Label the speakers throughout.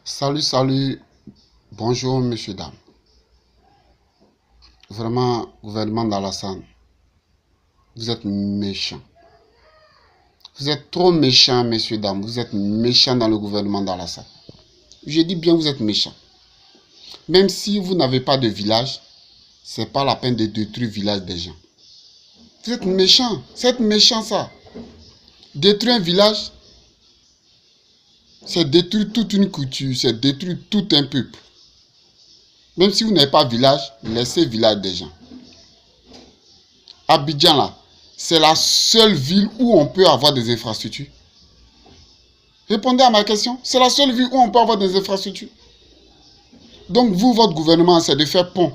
Speaker 1: Salut, bonjour messieurs, dames. Vraiment, gouvernement d'Alassane, vous êtes méchants. Vous êtes trop méchants, messieurs, dames. Vous êtes méchants dans le gouvernement d'Alassane. Je dis bien, vous êtes méchants. Même si vous n'avez pas de village, c'est pas la peine de détruire le village des gens. Vous êtes méchants, c'est méchant ça. Détruire un village, c'est détruire toute une culture, c'est détruire tout un peuple. Même si vous n'avez pas de village, laissez le village des gens. Abidjan là, c'est la seule ville où on peut avoir des infrastructures. Répondez à ma question. C'est la seule ville où on peut avoir des infrastructures. Donc vous, votre gouvernement, c'est de faire pont.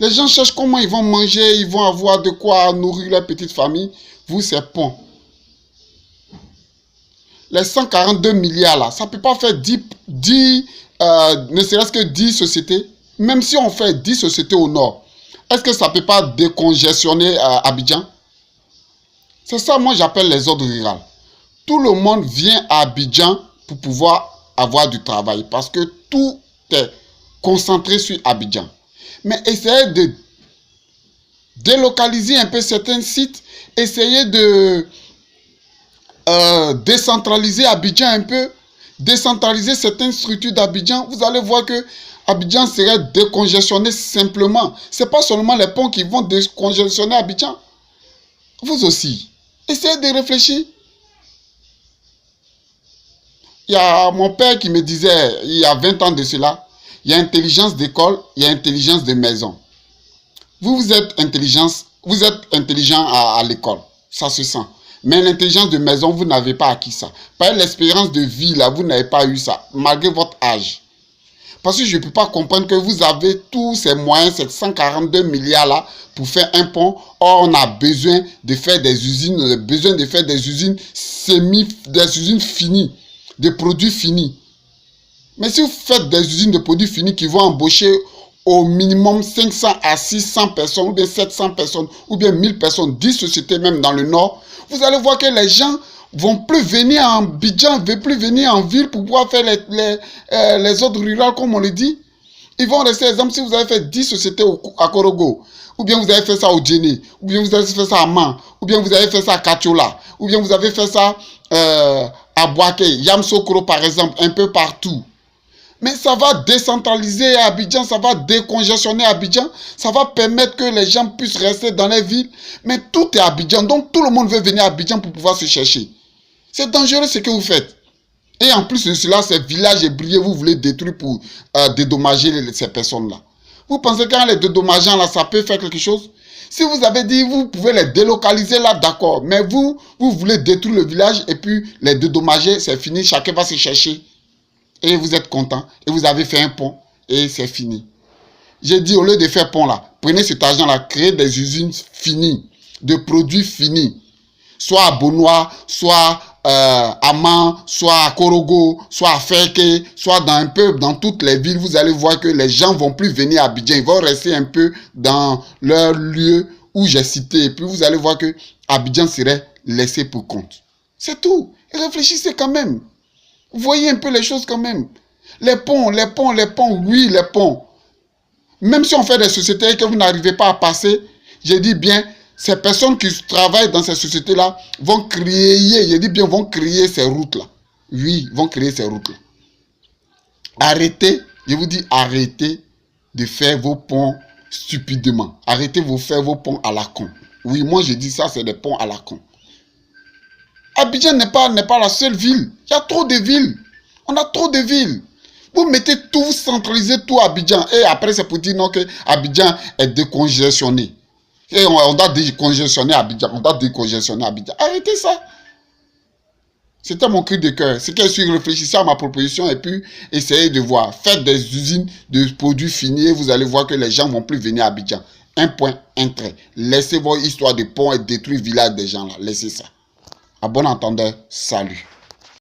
Speaker 1: Les gens cherchent comment ils vont manger, ils vont avoir de quoi nourrir leur petite famille. Vous, c'est pont. Les 142 milliards là, ça ne peut pas faire 10 ne serait-ce que 10 sociétés. Même si on fait 10 sociétés au nord, est-ce que ça ne peut pas décongestionner Abidjan? C'est ça, moi, j'appelle les ordres ruraux. Tout le monde vient à Abidjan pour pouvoir avoir du travail parce que tout est concentré sur Abidjan. Mais essayez de délocaliser un peu certains sites, essayez de décentraliser Abidjan un peu, décentraliser certaines structures d'Abidjan. Vous allez voir que Abidjan serait décongestionné simplement. Ce n'est pas seulement les ponts qui vont décongestionner Abidjan. Vous aussi, essayez de réfléchir. Il y a mon père qui me disait, il y a 20 ans de cela, il y a intelligence d'école, il y a intelligence de maison. Vous êtes intelligent à l'école, ça se sent. Mais l'intelligence de maison, vous n'avez pas acquis ça. Par l'expérience de vie, là, vous n'avez pas eu ça, malgré votre âge. Parce que je ne peux pas comprendre que vous avez tous ces moyens, ces 142 milliards là, pour faire un pont. Or, on a besoin de faire des usines, on a besoin de faire des usines des usines finies, de produits finis. Mais si vous faites des usines de produits finis qui vont embaucher au minimum 500 à 600 personnes, ou bien 700 personnes, ou bien 1000 personnes, 10 sociétés même dans le nord, vous allez voir que les gens vont plus venir en Abidjan, ne vont plus venir en ville pour pouvoir faire les ordres ruraux, comme on le dit. Ils vont rester, exemple, si vous avez fait 10 sociétés à Korogo, ou bien vous avez fait ça au Djéné, ou bien vous avez fait ça à Man, ou bien vous avez fait ça à Katiola, ou bien vous avez fait ça à Boaké, Yamsokro par exemple, un peu partout. Mais ça va décentraliser Abidjan, ça va décongestionner Abidjan, ça va permettre que les gens puissent rester dans les villes. Mais tout est Abidjan, donc tout le monde veut venir à Abidjan pour pouvoir se chercher. C'est dangereux ce que vous faites. Et en plus de cela, ces villages ébriés, vous voulez détruire pour dédommager ces personnes-là. Vous pensez qu'en les dédommageant là, ça peut faire quelque chose? Si vous avez dit, vous pouvez les délocaliser là, d'accord. Mais vous voulez détruire le village et puis les dédommager, c'est fini, chacun va se chercher. Et vous êtes content, et vous avez fait un pont, et c'est fini. J'ai dit, au lieu de faire pont là, prenez cet argent-là, créez des usines finies, de produits finis. Soit à Bonois, soit à Man, soit à Korogo, soit à Feke, soit dans toutes les villes. Vous allez voir que les gens ne vont plus venir à Abidjan, ils vont rester un peu dans leur lieu où j'ai cité. Et puis vous allez voir que Abidjan serait laissé pour compte. C'est tout. Et réfléchissez quand même. Voyez un peu les choses quand même. Les ponts, oui, les ponts. Même si on fait des sociétés et que vous n'arrivez pas à passer, j'ai dit bien, ces personnes qui travaillent dans ces sociétés-là vont créer, j'ai dit bien, vont créer ces routes-là. Oui, vont créer ces routes-là. Arrêtez, je vous dis, arrêtez de faire vos ponts stupidement. Arrêtez de faire vos ponts à la con. Oui, moi je dis ça, c'est des ponts à la con. Abidjan n'est pas la seule ville. Il y a trop de villes. On a trop de villes. Vous mettez tout, vous centralisez tout à Abidjan. Et après, c'est pour dire non que Abidjan est décongestionné. Et on doit décongestionner Abidjan. On doit décongestionner Abidjan. Arrêtez ça. C'était mon cri de cœur. C'est que je suis réfléchissé à ma proposition et puis essayez de voir. Faites des usines de produits finis et vous allez voir que les gens ne vont plus venir à Abidjan. Un point, un trait. Laissez vos histoires de ponts et détruire le village des gens là. Laissez ça. À bon entendeur, salut.